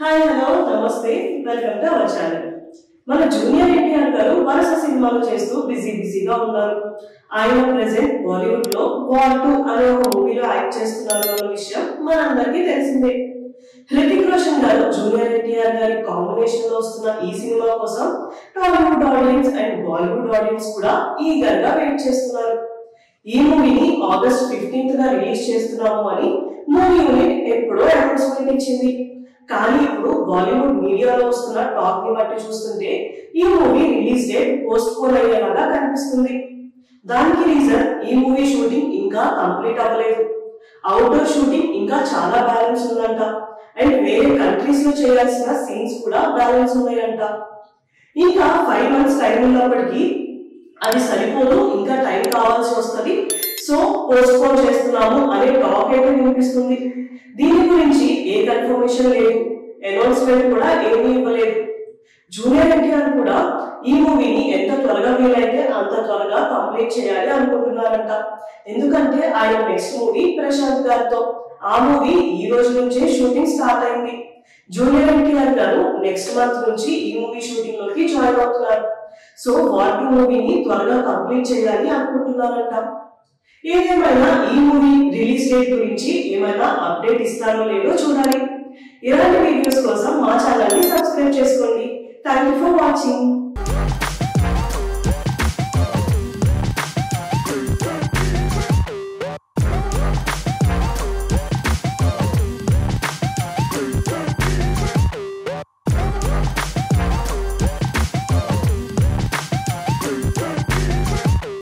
Hi hello నమస్తే welcome to our channel. మన junior NTR గారు వరుస సినిమాలు చేస్తూ బిజీగా ఉన్నారు. ఆయన ప్రెసెంట్ బాలీవుడ్ లో వార్ 2 అనే ఒక మూవీలో యాక్ట్ చేస్తున్నారు అన్న విషయం మనందరికీ తెలిసిందే. హృతిక్ రోషన్ గారు జూనియర్ ఎన్టీఆర్ గారి కాంబినేషన్ లో వస్తున్న ఈ సినిమా కోసం Tollywood audience and Bollywood audience కూడా ఈగర్ గా వెయిట్ చేస్తున్నారు. ఈ మూవీని ఆగస్ట్ 15th గా రిలీజ్ చేస్తున్నాము అని మూవీ యూనిట్ ఎప్పుడో అనౌన్స్మెంట్ ఇచ్చింది. కానీ ఇప్పుడు బాలీవుడ్ మీడియాలో వస్తున్న టాక్ ని బట్టి చూస్తుంటే ఈ movie release date post phone అయ్యేలాగా కనిపిస్తుంది. దానికి రీజన్ ఈ మూవీ షూటింగ్ ఇంకా కంప్లీట్ అవ్వలేదు. అవుట్డోర్ షూటింగ్ ఇంకా చాలా బ్యాలెన్స్ ఉందంట. అండ్ వేరే కంట్రీస్ లో చేయాల్సిన సీన్స్ కూడా బ్యాలెన్స్ ఉన్నాయంట. ఇంకా 5 months టైం ఉన్నప్పటికీ అది సరిపోదు, ఇంకా టైం కావాల్సి వస్తుంది, సో పోస్ట్ పోన్ చేస్తున్నాము అనే టాక్ అయితే వినిపిస్తుంది. దీని గురించి ఏ కన్ఫర్మేషన్ లేదు, అనౌన్స్మెంట్ కూడా ఏమీ ఇవ్వలేదు. జూనియర్ ఎన్టీఆర్ కూడా ఈ మూవీని ఎంత త్వరగా వీలైతే అంత త్వరగా కంప్లీట్ చేయాలి అనుకుంటున్నారంట. ఎందుకంటే ఆయన నెక్స్ట్ మూవీ ప్రశాంత్ గారితో, ఆ మూవీ ఈ రోజు నుంచే షూటింగ్ స్టార్ట్ అయింది. జూనియర్ ఎన్టీఆర్ గారు నెక్స్ట్ మంత్ నుంచి ఈ మూవీ షూటింగ్ లోకి జాయిన్ అవుతున్నారు. సో వార్ 2 మూవీని త్వరగా కంప్లీట్ చేయాలి అనుకుంటున్నారంట. ఏదేమైనా ఈ మూవీ రిలీజ్ డేట్ గురించి ఏమైనా అప్డేట్ ఇస్తారో లేదో చూడాలి. ఇలాంటి వీడియోస్ కోసం మా ఛానల్ ని సబ్స్క్రైబ్ చేసుకోండి. Thank you for watching.